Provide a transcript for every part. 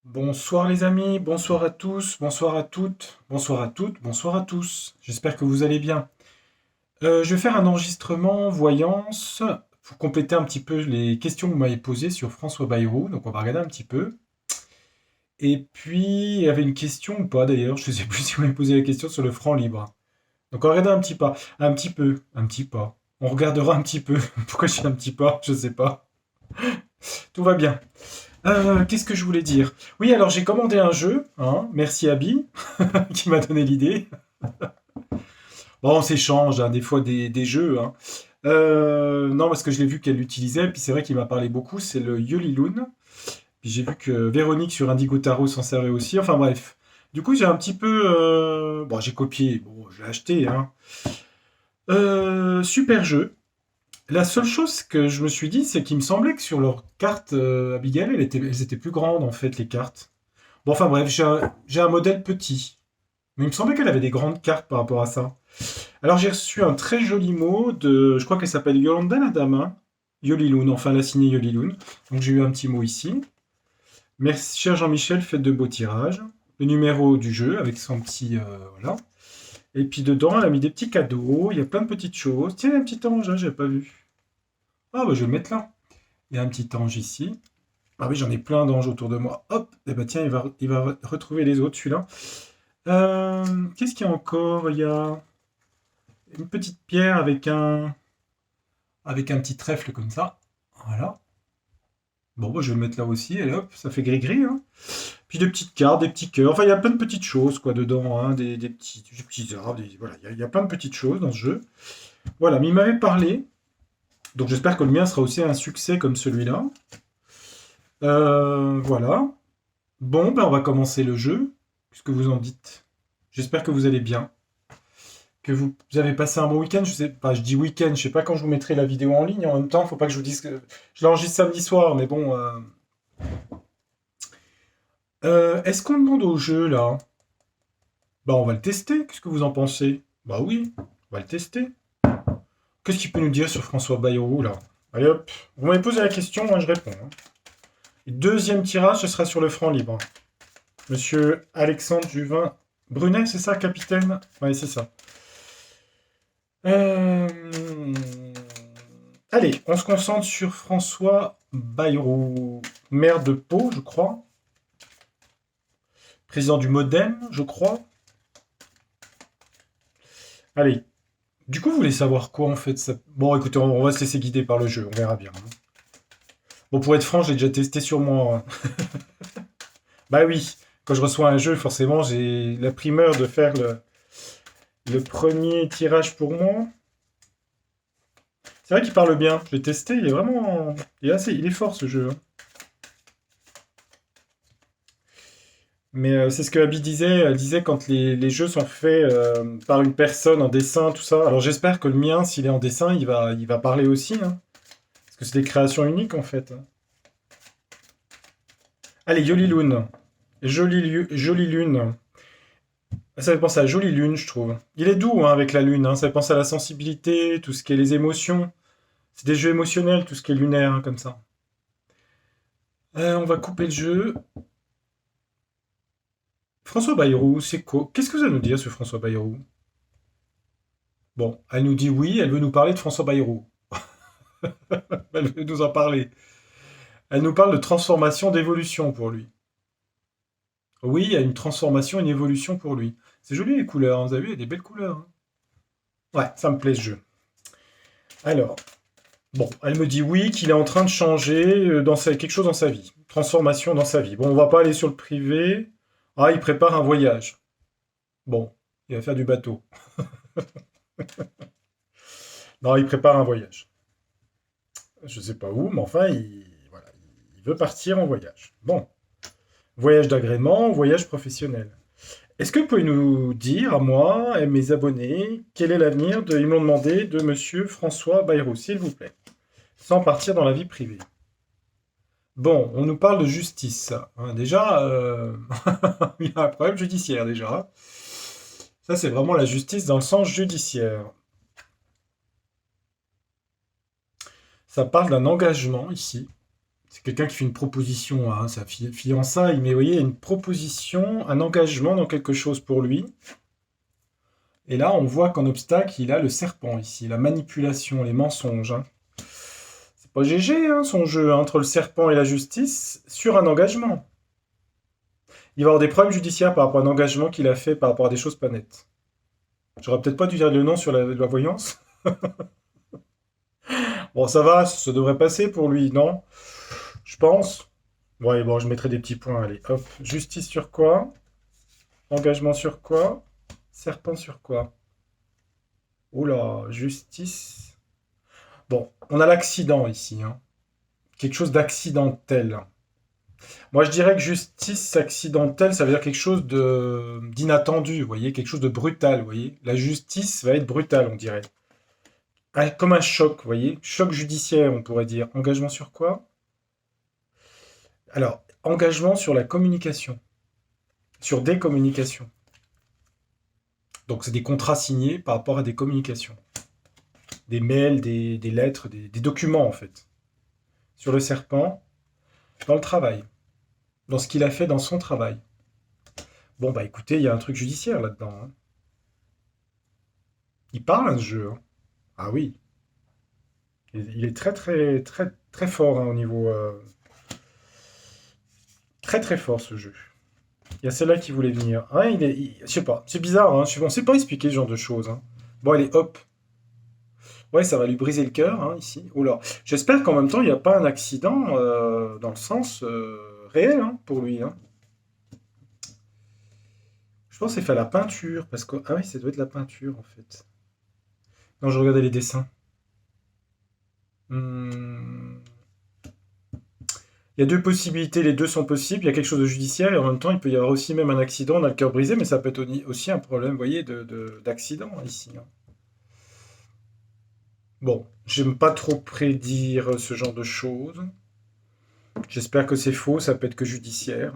Bonsoir les amis, bonsoir à tous, bonsoir à toutes, bonsoir à toutes, bonsoir à tous. J'espère que vous allez bien. Je vais faire un enregistrement voyance pour compléter un petit peu les questions que vous m'avez posées sur François Bayrou. Donc on va regarder un petit peu. Et puis il y avait une question ou pas d'ailleurs, je ne sais plus si vous m'avez posé la question sur le franc libre. Donc on va regarder un petit pas, un petit peu, un petit pas. On regardera un petit peu. Pourquoi je dis un petit pas? Je sais pas. Tout va bien. Qu'est-ce que je voulais dire? Oui, alors j'ai commandé un jeu, hein, merci Abby, qui m'a donné l'idée. Bon, on s'échange hein, des fois des jeux. Hein. Non, parce que je l'ai vu qu'elle l'utilisait, puis c'est vrai qu'il m'a parlé beaucoup, c'est le Yoliloon. Puis j'ai vu que Véronique sur Indigo Tarot s'en servait aussi, enfin bref. Du coup, j'ai un petit peu... Bon, j'ai copié, bon, je l'ai acheté. Hein. Super jeu. La seule chose que je me suis dit, c'est qu'il me semblait que sur leurs cartes, Abigail, elles étaient plus grandes en fait, les cartes. Bon, enfin bref, j'ai un modèle petit. Mais il me semblait qu'elle avait des grandes cartes par rapport à ça. Alors j'ai reçu un très joli mot de, je crois qu'elle s'appelle Yolanda la dame, hein. Yoliloun, enfin la signée Yoliloun. Donc j'ai eu un petit mot ici. Merci cher Jean-Michel, faites de beaux tirages. Le numéro du jeu avec son petit, voilà. Et puis dedans, elle a mis des petits cadeaux. Il y a plein de petites choses. Tiens, il y a un petit ange, hein, j'avais pas vu. Ah bah je vais le mettre là. Il y a un petit ange ici. Ah oui, j'en ai plein d'anges autour de moi. Hop, et bah tiens, il va retrouver les autres, celui-là. Qu'est-ce qu'il y a encore? Il y a une petite pierre avec un petit trèfle comme ça. Voilà. Bon, bah, je vais le mettre là aussi. Et hop, ça fait gris-gris. Hein. Puis des petites cartes, des petits cœurs. Enfin, il y a plein de petites choses quoi dedans. Hein. Des petits arbres. Voilà, il y a plein de petites choses dans ce jeu. Voilà, mais il m'avait parlé. Donc j'espère que le mien sera aussi un succès comme celui-là. Voilà. Bon, ben on va commencer le jeu. Qu'est-ce que vous en dites? J'espère que vous allez bien. Que vous avez passé un bon week-end. Je sais pas, je dis week-end, je sais pas quand je vous mettrai la vidéo en ligne. En même temps, faut pas que je vous dise que je l'enregistre samedi soir, mais bon. Est-ce qu'on demande au jeu là? Bah, on va le tester. Qu'est-ce que vous en pensez? Bah oui, on va le tester. Qu'est-ce qu'il peut nous dire sur François Bayrou là? Allez hop, vous m'avez posé la question, moi je réponds. Hein. Et deuxième tirage, ce sera sur le franc libre. Monsieur Alexandre Juvin Brunet, c'est ça, capitaine? Ouais, c'est ça. Euh, Allez, on se concentre sur François Bayrou, maire de Pau, je crois, président du Modem, je crois. Allez, du coup, vous voulez savoir quoi en fait ça... Bon, écoutez, on va se laisser guider par le jeu, on verra bien. Hein. Bon, pour être franc, j'ai déjà testé sur moi. Hein. Bah oui, quand je reçois un jeu, forcément, j'ai la primeur de faire le premier tirage pour moi. C'est vrai qu'il parle bien, je l'ai testé, il est vraiment... Il est fort ce jeu. Hein. Mais c'est ce que Abby disait. Elle disait quand les jeux sont faits par une personne en dessin, tout ça. Alors j'espère que le mien, s'il est en dessin, il va parler aussi. Hein, parce que c'est des créations uniques en fait. Hein. Allez, Yoliloon. Jolie lune. Ça fait penser à Jolie lune, je trouve. Il est doux hein, avec la lune. Hein, ça fait penser à la sensibilité, tout ce qui est les émotions. C'est des jeux émotionnels, tout ce qui est lunaire, hein, comme ça. On va couper le jeu. François Bayrou, c'est quoi? Qu'est-ce que vous allez nous dire sur François Bayrou? Bon, elle nous dit oui, elle veut nous parler de François Bayrou. Elle veut nous en parler. Elle nous parle de transformation, d'évolution pour lui. Oui, il y a une transformation, une évolution pour lui. C'est joli les couleurs, hein, vous avez vu, il y a des belles couleurs. Hein. Ouais, ça me plaît ce jeu. Alors, bon, elle me dit oui, qu'il est en train de changer quelque chose dans sa vie. Transformation dans sa vie. Bon, on va pas aller sur le privé. Ah, il prépare un voyage. Bon, il va faire du bateau. Non, il prépare un voyage. Je sais pas où, mais enfin, voilà, il veut partir en voyage. Bon, voyage d'agrément, voyage professionnel. Est-ce que vous pouvez nous dire, à moi et mes abonnés, quel est l'avenir de, ils m'ont demandé, de monsieur François Bayrou, s'il vous plaît, sans partir dans la vie privée. Bon, on nous parle de justice. Hein, déjà, il y a un problème judiciaire déjà. Ça, c'est vraiment la justice dans le sens judiciaire. Ça parle d'un engagement ici. C'est quelqu'un qui fait une proposition à sa fiançaille, mais vous voyez, il y a une proposition, un engagement dans quelque chose pour lui. Et là, on voit qu'en obstacle, il a le serpent ici, la manipulation, les mensonges, hein. C'est pas GG, hein, son jeu, hein, entre le serpent et la justice, sur un engagement. Il va avoir des problèmes judiciaires par rapport à un engagement qu'il a fait par rapport à des choses pas nettes. J'aurais peut-être pas dû dire le nom sur la voyance. Bon, ça va, ça devrait passer pour lui, non? Je pense. Ouais, bon, je mettrai des petits points, allez, hop. Justice sur quoi? Engagement sur quoi? Serpent sur quoi? Oula, justice. Bon, on a l'accident ici, hein. Quelque chose d'accidentel. Moi, je dirais que justice accidentelle, ça veut dire quelque chose de d'inattendu, vous voyez, quelque chose de brutal, vous voyez. La justice va être brutale, on dirait. Comme un choc, vous voyez. Choc judiciaire, on pourrait dire. Engagement sur quoi? Alors, engagement sur la communication, sur des communications. Donc, c'est des contrats signés par rapport à des communications. Des mails, des lettres, des documents, en fait. Sur le serpent, dans le travail. Dans ce qu'il a fait dans son travail. Bon, bah écoutez, il y a un truc judiciaire là-dedans, hein. Il parle, hein, ce jeu, hein. Ah oui. Il est très, très, très, très fort, hein, au niveau. Très, très fort, ce jeu. Il y a celle-là qui voulait venir. Ouais, je sais pas. C'est bizarre, hein. On sait pas expliquer ce genre de choses, hein. Bon, allez, hop. Ouais, ça va lui briser le cœur, hein, ici. Oula. J'espère qu'en même temps, il n'y a pas un accident dans le sens réel, hein, pour lui, hein. Je pense que c'est fait à la peinture, parce que... Ah oui, ça doit être la peinture, en fait. Non, je regardais les dessins. Hmm. Il y a deux possibilités, les deux sont possibles. Il y a quelque chose de judiciaire et en même temps, il peut y avoir aussi même un accident, on a le cœur brisé, mais ça peut être aussi un problème, vous voyez, d'accident ici, hein. Bon, j'aime pas trop prédire ce genre de choses. J'espère que c'est faux, ça peut être que judiciaire.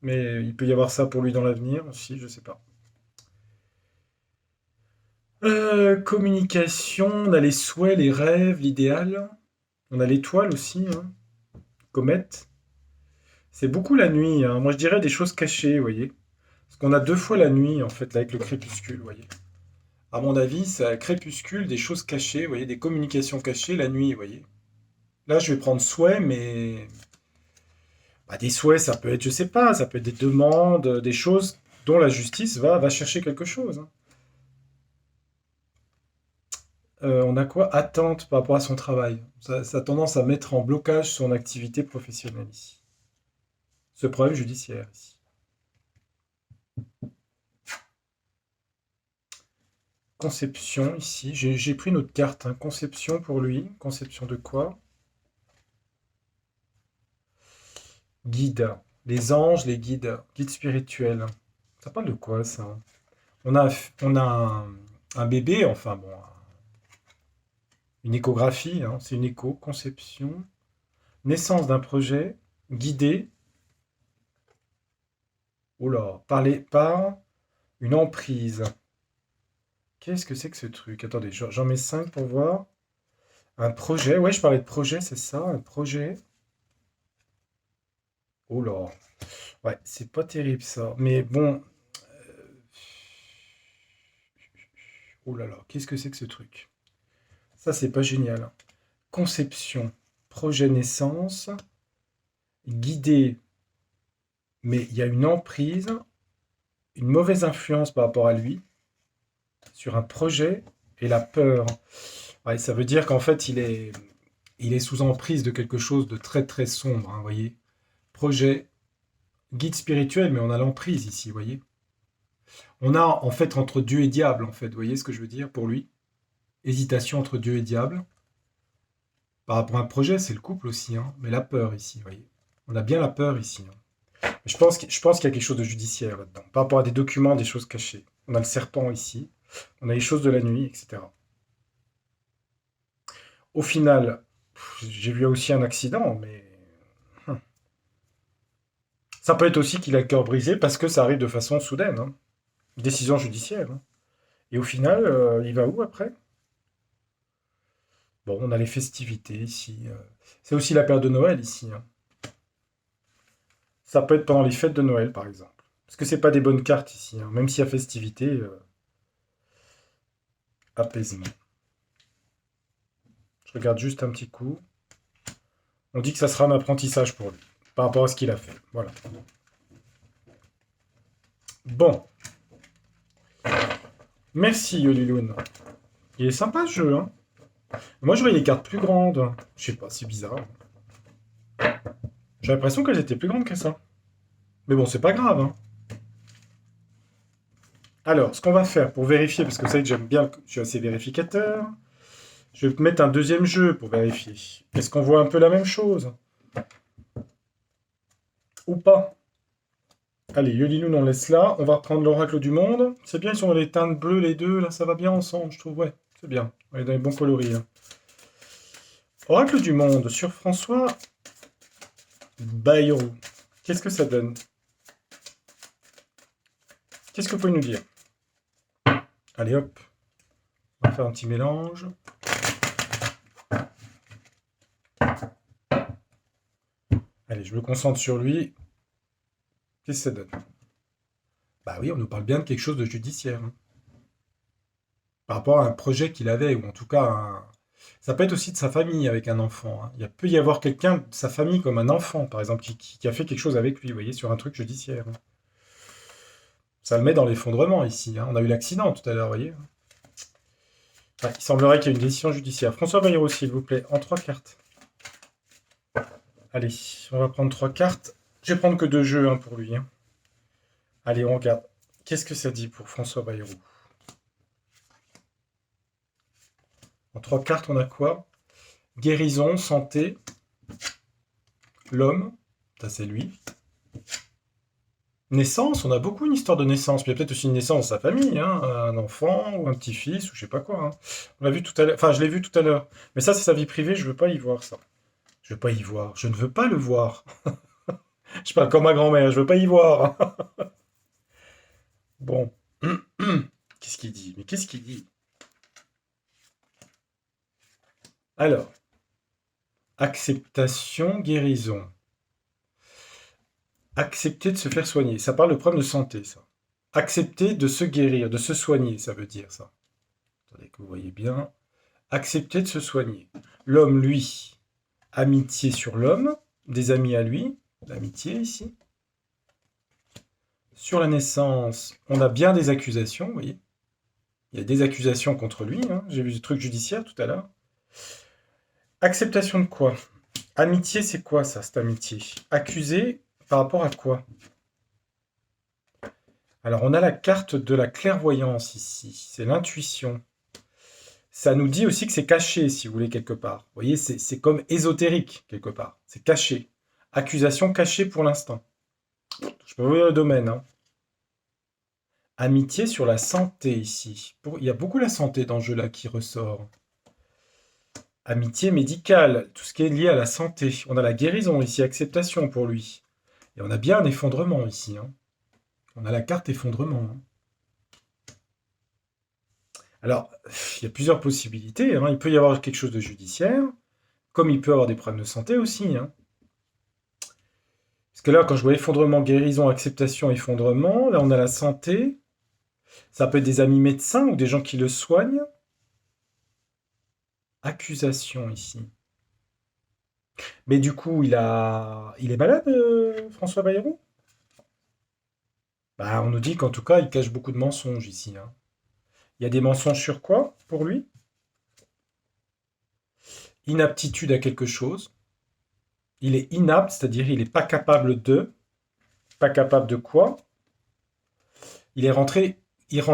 Mais il peut y avoir ça pour lui dans l'avenir aussi, je sais pas. Communication, on a les souhaits, les rêves, l'idéal. On a l'étoile aussi, hein. Comète. C'est beaucoup la nuit, hein. Moi je dirais des choses cachées, vous voyez. Parce qu'on a deux fois la nuit, en fait, là, avec le crépuscule, vous voyez. À mon avis, c'est un crépuscule, des choses cachées, vous voyez, des communications cachées la nuit, vous voyez. Là, je vais prendre souhait, mais bah, des souhaits, ça peut être, je sais pas, ça peut être des demandes, des choses dont la justice va chercher quelque chose, hein. On a quoi? Attente par rapport à son travail. Ça a tendance à mettre en blocage son activité professionnelle ici. Ce problème judiciaire ici. Conception ici. J'ai pris une autre carte, hein. Conception pour lui. Conception de quoi? Guide. Les anges, les guides. Guides spirituels. Ça parle de quoi ça? On a un bébé, enfin bon, une échographie, hein, c'est une écho, conception, naissance d'un projet, guidé, oh là, parler par une emprise. Qu'est-ce que c'est que ce truc? Attendez, j'en mets 5 pour voir. Un projet, ouais, je parlais de projet, c'est ça, un projet. Oh là, ouais, c'est pas terrible ça. Mais bon, oh là là, qu'est-ce que c'est que ce truc? Ça, c'est pas génial, hein. Conception, projet naissance, guidé, mais il y a une emprise, une mauvaise influence par rapport à lui, sur un projet, et la peur. Ouais, ça veut dire qu'en fait, il est sous emprise de quelque chose de très très sombre, hein, vous voyez. Projet, guide spirituel, mais on a l'emprise ici, vous voyez. On a en fait entre Dieu et diable, en fait, vous voyez ce que je veux dire pour lui. Hésitation entre Dieu et diable. Par rapport à un projet, c'est le couple aussi, hein, mais la peur ici, vous voyez. On a bien la peur ici, hein. Je pense qu'il y a quelque chose de judiciaire là-dedans, par rapport à des documents, des choses cachées. On a le serpent ici, on a les choses de la nuit, etc. Au final, j'ai vu aussi un accident, mais ça peut être aussi qu'il a le cœur brisé parce que ça arrive de façon soudaine, hein. Décision judiciaire, hein. Et au final, il va où après? Bon, on a les festivités ici. C'est aussi la période de Noël ici, hein. Ça peut être pendant les fêtes de Noël, par exemple. Parce que c'est pas des bonnes cartes ici, hein. Même s'il y a festivité, apaisement. Je regarde juste un petit coup. On dit que ça sera un apprentissage pour lui, par rapport à ce qu'il a fait. Voilà. Bon. Merci, Yoliloun. Il est sympa ce jeu, hein. Moi, je voyais les cartes plus grandes. Je sais pas, c'est bizarre. J'ai l'impression qu'elles étaient plus grandes que ça. Mais bon, c'est pas grave, hein. Alors, ce qu'on va faire pour vérifier, parce que vous savez que j'aime bien, je suis assez vérificateur, je vais mettre un deuxième jeu pour vérifier. Est-ce qu'on voit un peu la même chose? Ou pas? Allez, Yolinoun, on laisse là. On va reprendre l'oracle du monde. C'est bien, ils sont dans les teintes bleues, les deux. Là, ça va bien ensemble, je trouve. Ouais, c'est bien. On est dans les bons coloris, hein. Oracle du monde sur François Bayrou. Qu'est-ce que ça donne? Qu'est-ce que vous pouvez nous dire? Allez, hop. On va faire un petit mélange. Allez, je me concentre sur lui. Qu'est-ce que ça donne? Bah oui, on nous parle bien de quelque chose de judiciaire, hein. Par rapport à un projet qu'il avait, ou en tout cas, ça peut être aussi de sa famille avec un enfant, hein. Il peut y avoir quelqu'un de sa famille comme un enfant, par exemple, qui a fait quelque chose avec lui, vous voyez, sur un truc judiciaire, hein. Ça le met dans l'effondrement ici, hein. On a eu l'accident tout à l'heure, vous voyez. Ouais, il semblerait qu'il y ait une décision judiciaire. François Bayrou, s'il vous plaît, en 3 cartes. Allez, on va prendre 3 cartes. Je vais prendre que 2 jeux, hein, pour lui, hein. Allez, on regarde. Qu'est-ce que ça dit pour François Bayrou? En 3 cartes, on a quoi? Guérison, santé, l'homme, ça c'est lui. Naissance, on a beaucoup une histoire de naissance, mais il y a peut-être aussi une naissance dans sa famille, hein, un enfant ou un petit-fils ou je sais pas quoi, hein. On l'a vu tout à l'heure, enfin je l'ai vu tout à l'heure. Mais ça c'est sa vie privée, je veux pas y voir ça. Je veux pas y voir, je ne veux pas le voir. Je parle comme ma grand-mère, je veux pas y voir. Bon. Qu'est-ce qu'il dit? Mais qu'est-ce qu'il dit? Alors, acceptation, guérison. Accepter de se faire soigner. Ça parle de problème de santé, ça. Accepter de se guérir, de se soigner, ça veut dire ça. Attendez que vous voyez bien. Accepter de se soigner. L'homme, lui, amitié sur l'homme, des amis à lui, l'amitié ici. Sur la naissance, on a bien des accusations, vous voyez. Il y a des accusations contre lui, hein. J'ai vu des trucs judiciaires tout à l'heure. Acceptation de quoi? Amitié, c'est quoi ça, cette amitié? Accusé par rapport à quoi? Alors, on a la carte de la clairvoyance ici. C'est l'intuition. Ça nous dit aussi que c'est caché, si vous voulez, quelque part. Vous voyez, c'est comme ésotérique, quelque part. C'est caché. Accusation cachée pour l'instant. Je peux vous dire le domaine, hein. Amitié sur la santé, ici. Il y a beaucoup la santé dans ce jeu-là qui ressort. Amitié médicale, tout ce qui est lié à la santé. On a la guérison ici, acceptation pour lui. Et on a bien un effondrement ici, hein. On a la carte effondrement, hein. Alors, il y a plusieurs possibilités, hein. Il peut y avoir quelque chose de judiciaire, comme il peut y avoir des problèmes de santé aussi, hein. Parce que là, quand je vois effondrement, guérison, acceptation, effondrement, là on a la santé. Ça peut être des amis médecins ou des gens qui le soignent. Accusation ici. Mais du coup, il est malade, François Bayrou? Bah, on nous dit qu'en tout cas, il cache beaucoup de mensonges ici, hein. Il y a des mensonges sur quoi, pour lui? Inaptitude à quelque chose. Il est inapte, c'est-à-dire il n'est pas capable de. Pas capable de quoi? Il rentre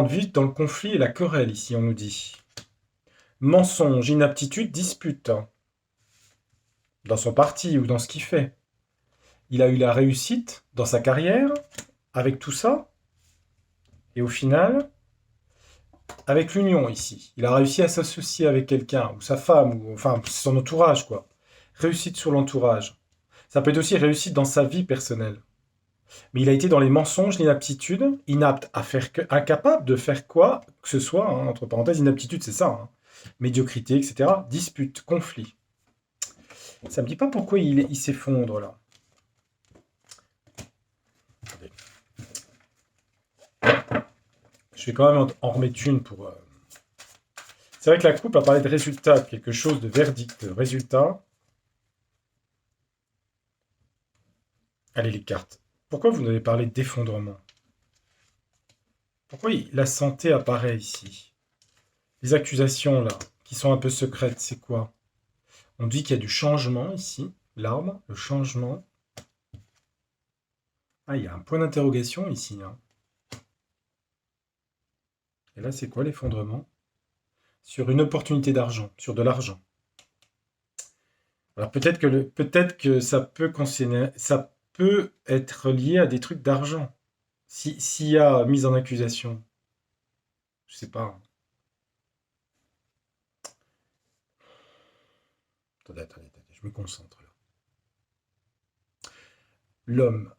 vite dans le conflit et la querelle, ici, on nous dit. Mensonge, inaptitude, dispute. Dans son parti ou dans ce qu'il fait. Il a eu la réussite dans sa carrière, avec tout ça. Et au final, avec l'union ici, il a réussi à s'associer avec quelqu'un, ou sa femme, ou enfin son entourage, quoi. Réussite sur l'entourage. Ça peut être aussi réussite dans sa vie personnelle. Mais il a été dans les mensonges, l'inaptitude, inapte à faire incapable de faire quoi que ce soit, hein, entre parenthèses, inaptitude, c'est ça, hein. médiocrité, etc. Dispute, conflit. Ça me dit pas pourquoi il s'effondre là. Attendez. Je vais quand même en remettre une pour... C'est vrai que la coupe a parlé de résultat, quelque chose de verdict, résultat. Allez, les cartes. Pourquoi vous n'avez parlé d'effondrement? Pourquoi la santé apparaît ici? Les accusations, là, qui sont un peu secrètes, c'est quoi? On dit qu'il y a du changement ici. L'arbre, le changement. Ah, il y a un point d'interrogation ici. Hein. Et là, c'est quoi l'effondrement? Sur une opportunité d'argent, sur de l'argent. Alors peut-être que ça peut être lié à des trucs d'argent. S'il y a mise en accusation, je sais pas. Attendez, je me concentre là. L'homme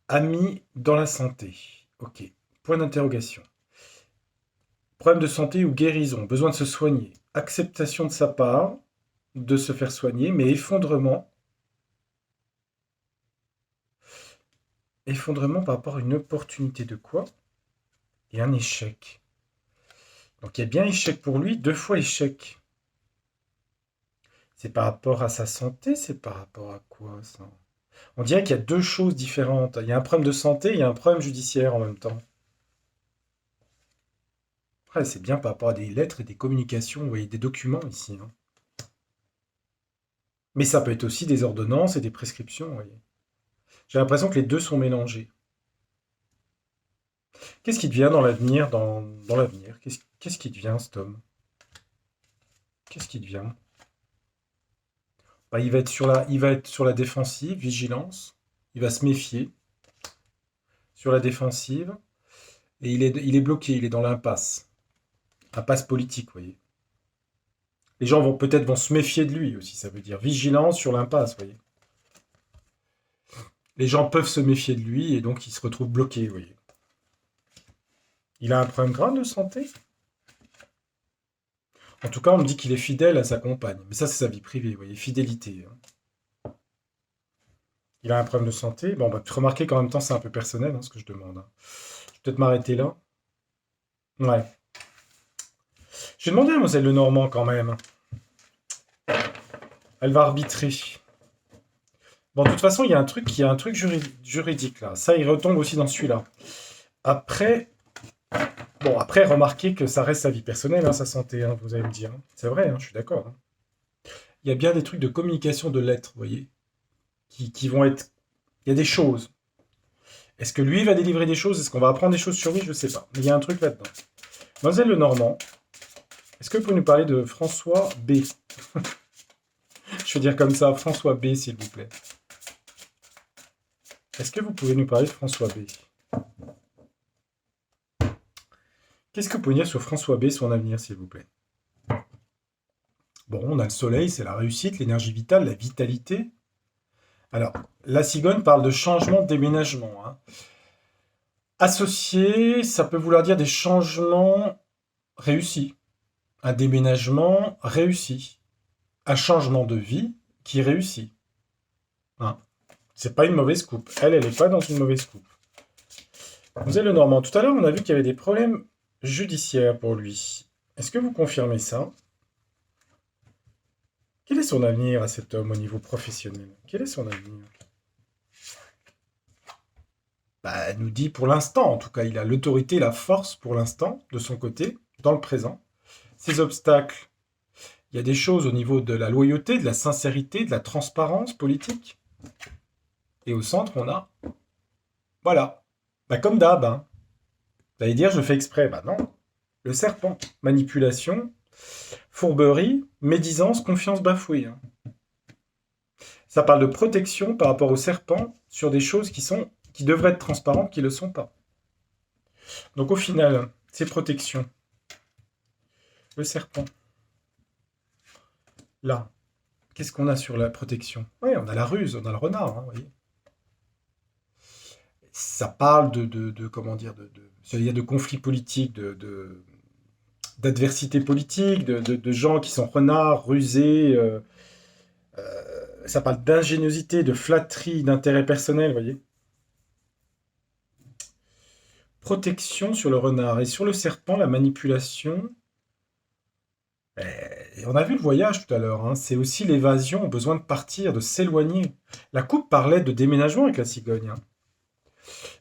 a mis dans la santé. Ok. Point d'interrogation. Problème de santé ou guérison, besoin de se soigner. Acceptation de sa part de se faire soigner, mais effondrement. Effondrement par rapport à une opportunité de quoi? Et un échec. Donc il y a bien échec pour lui, 2 fois échec. C'est par rapport à sa santé, c'est par rapport à quoi ça? On dirait qu'il y a 2 choses différentes. Il y a un problème de santé, il y a un problème judiciaire en même temps. Après, c'est bien par rapport à des lettres et des communications, vous voyez, des documents ici. Hein. Mais ça peut être aussi des ordonnances et des prescriptions, vous voyez. J'ai l'impression que les deux sont mélangés. Qu'est-ce qui devient dans l'avenir, dans l'avenir? Qu'est-ce qui devient, cet homme? Qu'est-ce qui devient? Bah, il va être sur la défensive, vigilance. Il va se méfier sur la défensive. Et il est bloqué, il est dans l'impasse. Impasse politique, vous voyez. Les gens vont se méfier de lui aussi, ça veut dire vigilance sur l'impasse, vous voyez. Les gens peuvent se méfier de lui et donc il se retrouve bloqué, vous voyez. Il a un problème grave de santé? En tout cas, on me dit qu'il est fidèle à sa compagne. Mais ça, c'est sa vie privée, vous voyez, fidélité. Hein. Il a un problème de santé. Bon, bah, remarquez qu'en même temps, c'est un peu personnel, hein, ce que je demande. Hein. Je vais peut-être m'arrêter là. Ouais. J'ai demandé à Mlle Lenormand quand même. Elle va arbitrer. Bon, de toute façon, il y a un truc juridique là. Ça, il retombe aussi dans celui-là. Après, bon, après, remarquez que ça reste sa vie personnelle, hein, sa santé, hein, vous allez me dire. Hein. C'est vrai, hein, je suis d'accord. Hein. Il y a bien des trucs de communication de lettres, vous voyez, qui vont être... Il y a des choses. Est-ce que lui va délivrer des choses? Est-ce qu'on va apprendre des choses sur lui? Je ne sais pas. Mais il y a un truc là-dedans. Mademoiselle Lenormand, est-ce que vous pouvez nous parler de François B? Je veux dire comme ça, François B, s'il vous plaît. Est-ce que vous pouvez nous parler de François B? Qu'est-ce que vous pouvez dire sur François B, son avenir, s'il vous plaît? Bon, on a le soleil, c'est la réussite, l'énergie vitale, la vitalité. Alors, la cigogne parle de changement, de déménagement. Hein. Associé, ça peut vouloir dire des changements réussis. Un déménagement réussi. Un changement de vie qui réussit. Hein. C'est pas une mauvaise coupe. Elle n'est pas dans une mauvaise coupe. Vous êtes le Normand. Tout à l'heure, on a vu qu'il y avait des problèmes judiciaires pour lui. Est-ce que vous confirmez ça? Quel est son avenir à cet homme au niveau professionnel? Quel est son avenir? Bah, elle nous dit pour l'instant, en tout cas, il a l'autorité, la force pour l'instant, de son côté, dans le présent. Ces obstacles, il y a des choses au niveau de la loyauté, de la sincérité, de la transparence politique. Et au centre, on a... Voilà. Bah, comme d'hab. Hein. Vous allez dire, je fais exprès. Bah non. Le serpent. Manipulation, fourberie, médisance, confiance bafouée. Hein. Ça parle de protection par rapport au serpent sur des choses qui devraient être transparentes, qui ne le sont pas. Donc au final, c'est protection. Le serpent. Là. Qu'est-ce qu'on a sur la protection? Oui, on a la ruse, on a le renard, hein, vous voyez. Ça parle comment dire, de conflits politiques, d'adversité politique, de gens qui sont renards, rusés. Ça parle d'ingéniosité, de flatterie, d'intérêt personnel, vous voyez. Protection sur le renard. Et sur le serpent, la manipulation. Et on a vu le voyage tout à l'heure, hein. C'est aussi l'évasion, au besoin de partir, de s'éloigner. La coupe parlait de déménagement avec la cigogne, hein.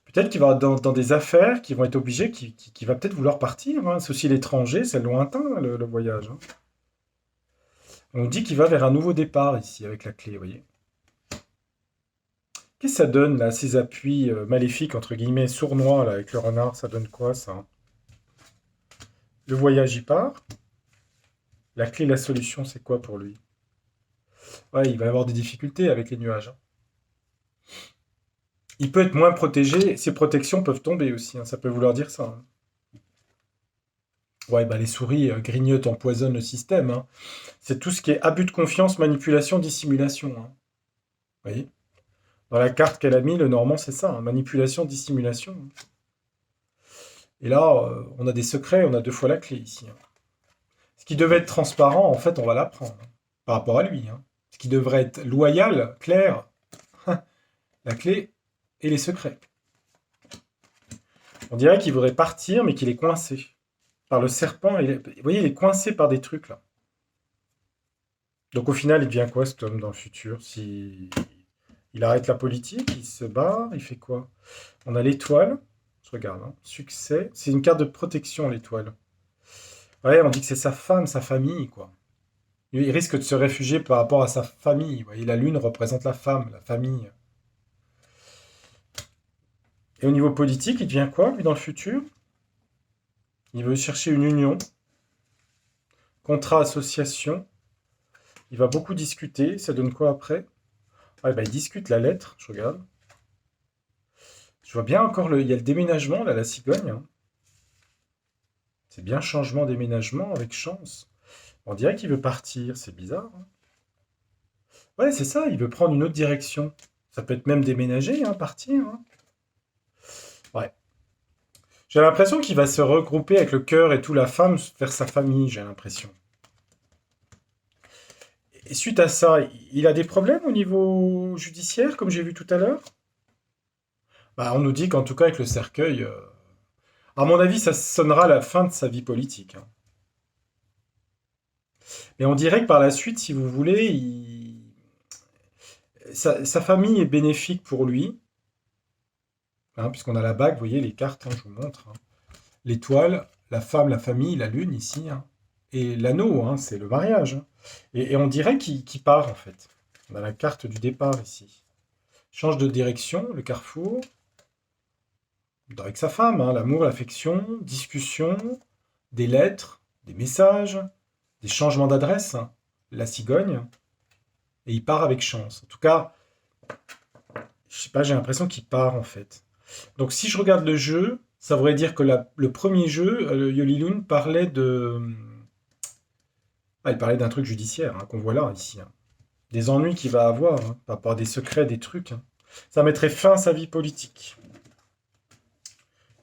Peut-être qu'il va dans des affaires qui vont être obligés, qui va peut-être vouloir partir, hein. C'est aussi l'étranger, c'est lointain, le voyage, hein. On dit qu'il va vers un nouveau départ ici, avec la clé, vous voyez. Qu'est-ce que ça donne, là, ces appuis maléfiques, entre guillemets, sournois, là, avec le renard, ça donne quoi, ça? Le voyage y part. La clé, la solution, c'est quoi pour lui? Ouais, il va avoir des difficultés avec les nuages, hein. Il peut être moins protégé, ses protections peuvent tomber aussi, hein, ça peut vouloir dire ça, hein. Ouais, bah les souris grignotent, empoisonnent le système, hein. C'est tout ce qui est abus de confiance, manipulation, dissimulation, hein. Vous voyez? Dans la carte qu'elle a mis, le normand, c'est ça, hein, manipulation, dissimulation. Et là, on a des secrets, on a deux fois la clé ici, hein. Ce qui devait être transparent, en fait, on va l'apprendre, hein, par rapport à lui, hein. Ce qui devrait être loyal, clair, la clé et les secrets. On dirait qu'il voudrait partir, mais qu'il est coincé par le serpent. Vous voyez, il est coincé par des trucs, là. Donc au final, il devient quoi, cet homme, dans le futur? Si il arrête la politique, il se barre, il fait quoi? On a l'étoile. Je regarde, hein. Succès. C'est une carte de protection, l'étoile. Ouais, on dit que c'est sa femme, sa famille, quoi. Il risque de se réfugier par rapport à sa famille. Vous voyez, la lune représente la femme, la famille. Et au niveau politique, il devient quoi, lui, dans le futur? Il veut chercher une union, contrat, association. Il va beaucoup discuter. Ça donne quoi après? Ah, bah, il discute la lettre, je regarde. Je vois bien encore, il y a le déménagement, là, la cigogne, hein. C'est bien changement, déménagement, avec chance. On dirait qu'il veut partir, c'est bizarre, hein. Ouais, c'est ça, il veut prendre une autre direction. Ça peut être même déménager, hein, partir, hein. Ouais. J'ai l'impression qu'il va se regrouper avec le cœur et tout, la femme, vers sa famille, j'ai l'impression. Et suite à ça, il a des problèmes au niveau judiciaire, comme j'ai vu tout à l'heure? Bah, on nous dit qu'en tout cas, avec le cercueil, à mon avis, ça sonnera la fin de sa vie politique, hein. Mais on dirait que par la suite, si vous voulez, sa famille est bénéfique pour lui, hein, puisqu'on a la bague, vous voyez les cartes, hein, je vous montre, hein. L'étoile, la femme, la famille, la lune ici, hein. Et l'anneau, hein, c'est le mariage, hein. Et on dirait qu'il part en fait. On a la carte du départ ici. Change de direction, le carrefour. Avec sa femme, hein, l'amour, l'affection, discussion, des lettres, des messages, des changements d'adresse, hein, la cigogne. Et il part avec chance. En tout cas, je sais pas, j'ai l'impression qu'il part en fait. Donc si je regarde le jeu, ça voudrait dire que le premier jeu, le Yolilun, parlait de... Ah, il parlait d'un truc judiciaire, hein, qu'on voit là, ici, hein. Des ennuis qu'il va avoir, hein, par rapport à des secrets, des trucs, hein. Ça mettrait fin à sa vie politique.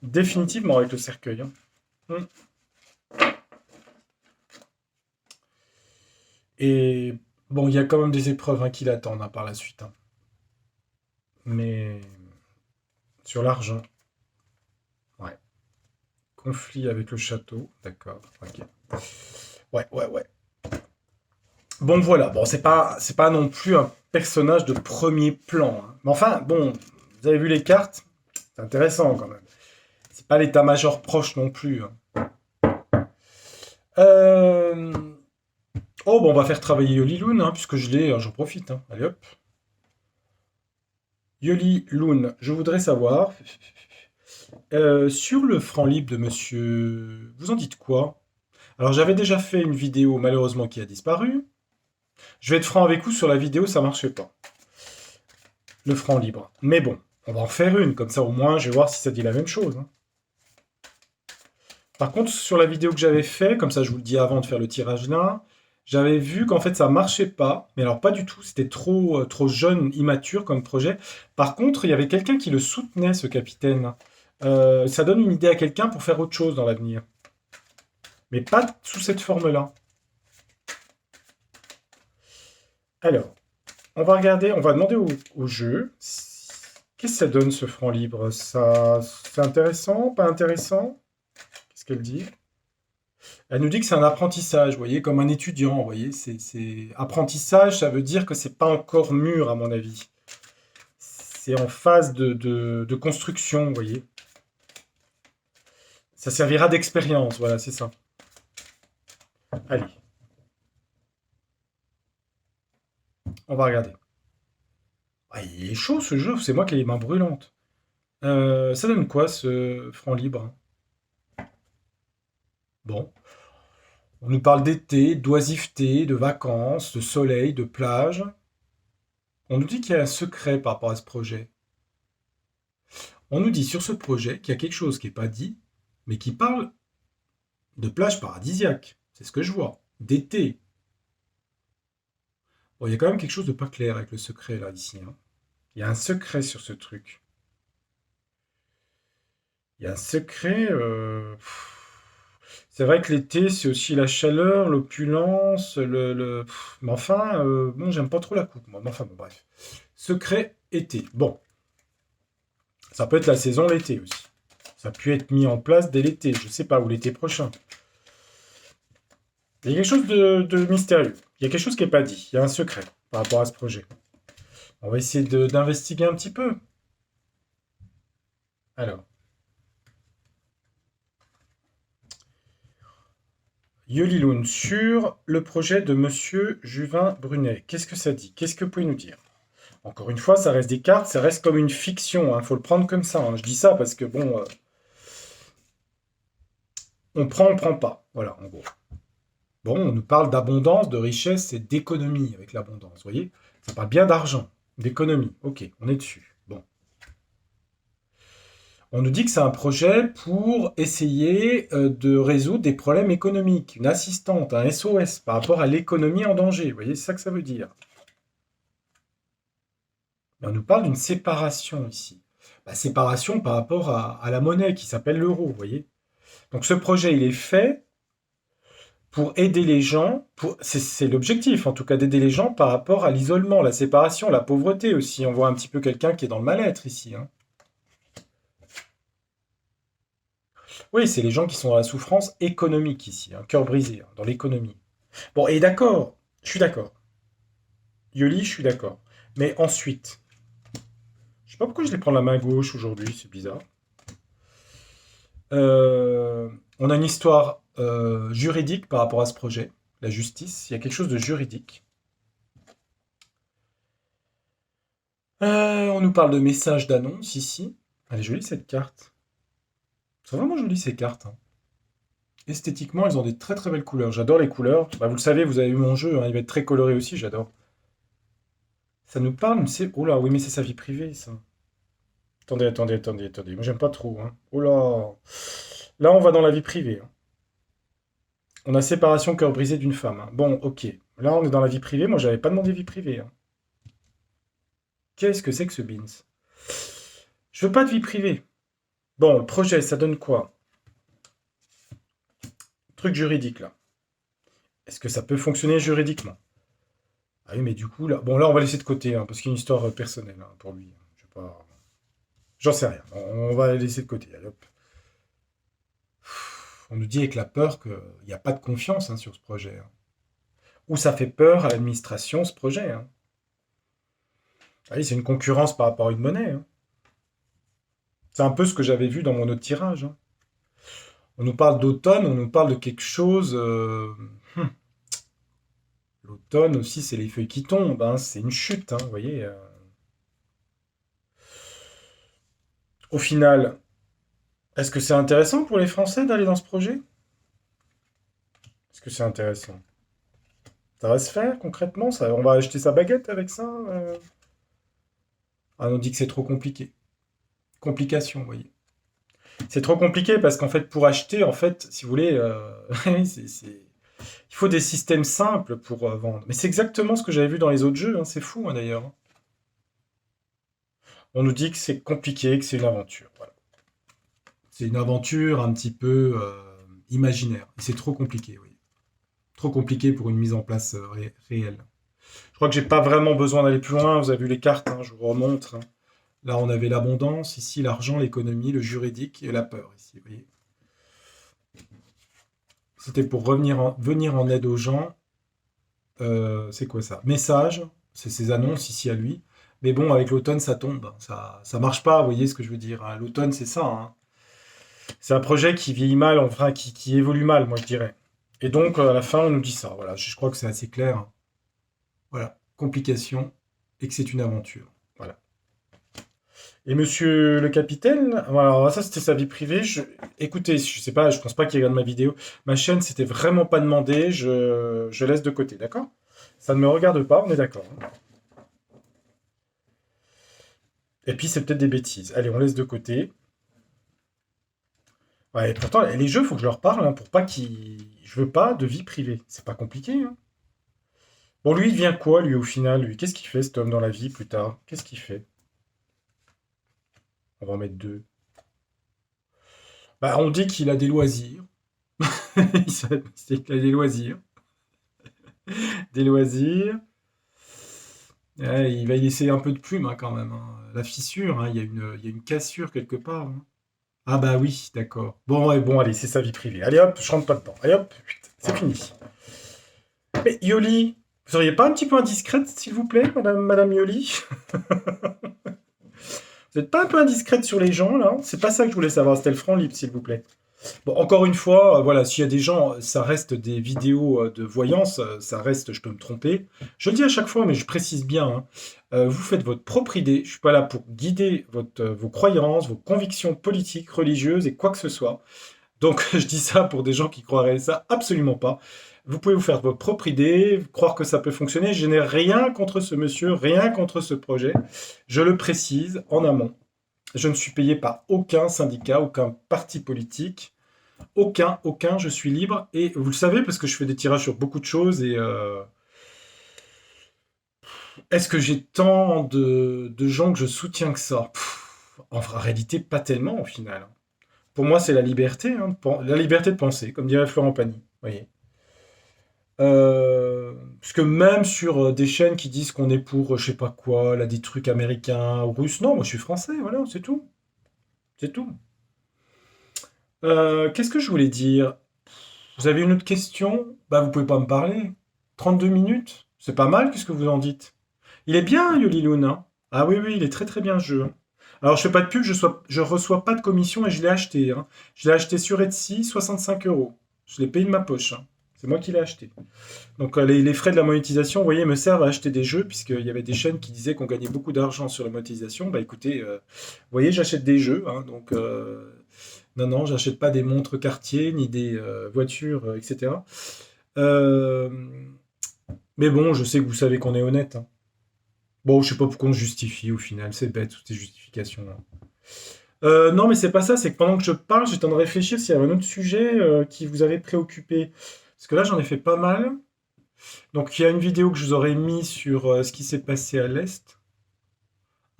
Définitivement avec le cercueil, hein. Et bon, il y a quand même des épreuves, hein, qui l'attendent, hein, par la suite, hein. Mais sur l'argent, ouais. Conflit avec le château, d'accord, ok. Ouais, ouais, ouais. Bon, voilà. Bon, c'est pas non plus un personnage de premier plan, hein. Mais enfin, bon, vous avez vu les cartes, c'est intéressant quand même. C'est pas l'état-major proche non plus, hein. Euh, Oh, bon, on va faire travailler Yoli Loon, hein, puisque je l'ai, j'en profite, hein. Allez hop. Yoli Loon, je voudrais savoir, sur le franc libre de monsieur, vous en dites quoi? Alors, j'avais déjà fait une vidéo, malheureusement, qui a disparu. Je vais être franc avec vous, sur la vidéo, ça marchait pas. Le franc libre. Mais bon, on va en faire une, comme ça au moins, je vais voir si ça dit la même chose, hein. Par contre, sur la vidéo que j'avais fait, comme ça je vous le dis avant de faire le tirage là, j'avais vu qu'en fait ça marchait pas, mais alors pas du tout, c'était trop jeune, immature comme projet. Par contre, il y avait quelqu'un qui le soutenait, ce capitaine. Ça donne une idée à quelqu'un pour faire autre chose dans l'avenir. mais pas sous cette forme-là. Alors, on va regarder, on va demander au jeu, qu'est-ce que ça donne ce franc libre? Ça, c'est intéressant, pas intéressant? Qu'est-ce qu'elle dit? Elle nous dit que c'est un apprentissage, vous voyez, comme un étudiant, vous voyez. Apprentissage, ça veut dire que c'est pas encore mûr, à mon avis. C'est en phase de construction, vous voyez. Ça servira d'expérience, voilà, c'est ça. Allez, on va regarder. Ah, il est chaud ce jeu, c'est moi qui ai les mains brûlantes. Ça donne quoi ce franc libre? Bon, on nous parle d'été, d'oisiveté, de vacances, de soleil, de plage. On nous dit qu'il y a un secret par rapport à ce projet. On nous dit sur ce projet qu'il y a quelque chose qui n'est pas dit, mais qui parle de plage paradisiaque. C'est ce que je vois. D'été. Bon, il y a quand même quelque chose de pas clair avec le secret là, ici, hein. Il y a un secret sur ce truc. Il y a un secret. C'est vrai que l'été, c'est aussi la chaleur, l'opulence, mais enfin, bon, j'aime pas trop la coupe, moi. Mais enfin, bon, bref. Secret été. Bon, ça peut être la saison l'été aussi. Ça peut être mis en place dès l'été, je sais pas, ou l'été prochain. Il y a quelque chose de mystérieux. Il y a quelque chose qui n'est pas dit. Il y a un secret par rapport à ce projet. On va essayer d'investiguer un petit peu. Alors, Yoliloun sur le projet de Monsieur Juvin Brunet. Qu'est-ce que ça dit? Qu'est-ce que vous pouvez nous dire? Encore une fois, ça reste des cartes, ça reste comme une fiction. Il faut le prendre comme ça, hein. Je dis ça parce que bon, on prend pas. Voilà, en gros. Bon, on nous parle d'abondance, de richesse et d'économie avec l'abondance. Vous voyez? Ça parle bien d'argent, d'économie. Ok, on est dessus. Bon. On nous dit que c'est un projet pour essayer de résoudre des problèmes économiques, une assistante, un SOS par rapport à l'économie en danger. Vous voyez, c'est ça que ça veut dire. Mais on nous parle d'une séparation ici. La séparation par rapport à la monnaie qui s'appelle l'euro, vous voyez. Donc ce projet, il est fait pour aider les gens, c'est l'objectif en tout cas, d'aider les gens par rapport à l'isolement, la séparation, la pauvreté aussi. On voit un petit peu quelqu'un qui est dans le mal-être ici, hein. Oui, c'est les gens qui sont dans la souffrance économique ici, un cœur brisé, hein, dans l'économie. Bon, et d'accord, je suis d'accord. Yoli, je suis d'accord. Mais ensuite, je sais pas pourquoi je les prends la main gauche aujourd'hui, c'est bizarre. On a une histoire juridique par rapport à ce projet, la justice, il y a quelque chose de juridique. On nous parle de messages d'annonce ici. Elle est jolie cette carte. C'est vraiment joli ces cartes, hein. Esthétiquement, elles ont des très très belles couleurs. J'adore les couleurs. Bah, vous le savez, vous avez vu mon jeu, hein, il va être très coloré aussi, j'adore. Ça nous parle, c'est... Oh là, oui, mais c'est sa vie privée, ça. Attendez, attendez, attendez, attendez. Moi, j'aime pas trop, hein. Oh là. Là, on va dans la vie privée, hein. On a séparation cœur brisé d'une femme, hein. Bon, ok. Là, on est dans la vie privée. Moi, j'avais pas demandé vie privée, hein. Qu'est-ce que c'est que ce Beans? Je veux pas de vie privée. Bon, le projet, ça donne quoi? Truc juridique, là. Est-ce que ça peut fonctionner juridiquement? Ah oui, mais du coup, là... Bon, là, on va laisser de côté, hein, parce qu'il y a une histoire personnelle, hein, pour lui, hein. Je sais pas... J'en sais rien. On va la laisser de côté. Allez, hop. On nous dit avec la peur qu'il n'y a pas de confiance, hein, sur ce projet, hein. Ou ça fait peur à l'administration, ce projet, hein. Ah oui, c'est une concurrence par rapport à une monnaie, hein. C'est un peu ce que j'avais vu dans mon autre tirage, hein. On nous parle d'automne, on nous parle de quelque chose. L'automne aussi, c'est les feuilles qui tombent, hein, c'est une chute, hein, vous voyez. Au final, est-ce que c'est intéressant pour les Français d'aller dans ce projet? Est-ce que c'est intéressant? Ça va se faire concrètement ça, on va acheter sa baguette avec ça? Ah, on dit que c'est trop compliqué. Complication, vous voyez. C'est trop compliqué parce qu'en fait, pour acheter, en fait, si vous voulez, il faut des systèmes simples pour vendre. Mais c'est exactement ce que j'avais vu dans les autres jeux, hein. C'est fou, hein, d'ailleurs. On nous dit que c'est compliqué, que c'est une aventure. Voilà. C'est une aventure un petit peu imaginaire. Et c'est trop compliqué, oui. Trop compliqué pour une mise en place réelle. Je crois que j'ai pas vraiment besoin d'aller plus loin. Vous avez vu les cartes, hein, je vous remontre, hein. Là, on avait l'abondance, ici l'argent, l'économie, le juridique et la peur. Ici, vous voyez. C'était pour venir en aide aux gens. C'est quoi ça? Message, c'est ses annonces ici à lui. Mais bon, avec l'automne, ça tombe. Ça marche pas, vous voyez ce que je veux dire, hein. L'automne, c'est ça, hein. C'est un projet qui vieillit mal, enfin, qui évolue mal, moi, je dirais. Et donc, à la fin, on nous dit ça. Voilà, je crois que c'est assez clair, hein. Voilà, complication, et que c'est une aventure. Voilà. Et monsieur le capitaine, voilà, ça c'était sa vie privée. Écoutez, je sais pas, je pense pas qu'il regarde ma vidéo. Ma chaîne, c'était vraiment pas demandé. Je laisse de côté, d'accord? Ça ne me regarde pas, on est d'accord, hein. Et puis c'est peut-être des bêtises. Allez, on laisse de côté. Ouais, et pourtant, les jeux, faut que je leur parle, hein, pour pas qu'ils. Je veux pas de vie privée. C'est pas compliqué, hein. Bon, lui, il devient quoi, lui, au final, lui? Qu'est-ce qu'il fait, cet homme, dans la vie, plus tard? Qu'est-ce qu'il fait? On va en mettre deux. Bah, on dit qu'il a des loisirs. Il a des loisirs. Des loisirs. Ouais, il va y laisser un peu de plume, hein, quand même, hein. La fissure, hein, il y a une cassure quelque part, hein. Ah bah oui, d'accord. Bon, ouais, bon, allez, c'est sa vie privée. Allez hop, je rentre pas dedans. Allez hop, c'est fini. Mais Yoli, vous seriez pas un petit peu indiscrète, s'il vous plaît, Madame Yoli? Vous n'êtes pas un peu indiscrète sur les gens, là? C'est pas ça que je voulais savoir, c'était le franc libre, s'il vous plaît. Bon, encore une fois, voilà, s'il y a des gens, ça reste des vidéos de voyance, ça reste, je peux me tromper. Je le dis à chaque fois, mais je précise bien, hein. Vous faites votre propre idée. Je suis pas là pour guider vos croyances, vos convictions politiques, religieuses et quoi que ce soit. Donc, je dis ça pour des gens qui croiraient ça absolument pas. Vous pouvez vous faire votre propre idée, croire que ça peut fonctionner. Je n'ai rien contre ce monsieur, rien contre ce projet. Je le précise en amont. Je ne suis payé par aucun syndicat, aucun parti politique. Aucun, je suis libre. Et vous le savez, parce que je fais des tirages sur beaucoup de choses. Et est-ce que j'ai tant de gens que je soutiens que ça? En réalité, pas tellement au final. Pour moi, c'est la liberté, hein, la liberté de penser, comme dirait Florent Pagny. Vous voyez. Parce que même sur des chaînes qui disent qu'on est pour, je sais pas quoi, là, des trucs américains, russes, non, moi je suis français, voilà, c'est tout. C'est tout. Qu'est-ce que je voulais dire? Vous avez une autre question? Bah, vous pouvez pas me parler. 32 minutes? C'est pas mal, qu'est-ce que vous en dites? Il est bien, Yoliloun, hein. Ah oui, oui, il est très très bien, ce jeu, hein. Alors, je fais pas de pub, je reçois pas de commission et je l'ai acheté, hein. Je l'ai acheté sur Etsy, 65 euros. Je l'ai payé de ma poche, hein. C'est moi qui l'ai acheté. Donc, les frais de la monétisation, vous voyez, me servent à acheter des jeux, puisqu'il y avait des chaînes qui disaient qu'on gagnait beaucoup d'argent sur la monétisation. Bah écoutez, vous voyez, j'achète des jeux, hein, donc non, non, j'achète pas des montres Cartier, ni des voitures, etc. Euh, mais bon, je sais que vous savez qu'on est honnête, hein. Bon, je sais pas pourquoi on se justifie au final, c'est bête, toutes ces justifications-là. Non, mais c'est pas ça, c'est que pendant que je parle, j'étais en train de réfléchir s'il y avait un autre sujet qui vous avait préoccupé. Parce que là, j'en ai fait pas mal. Donc, il y a une vidéo que je vous aurais mis sur ce qui s'est passé à l'Est.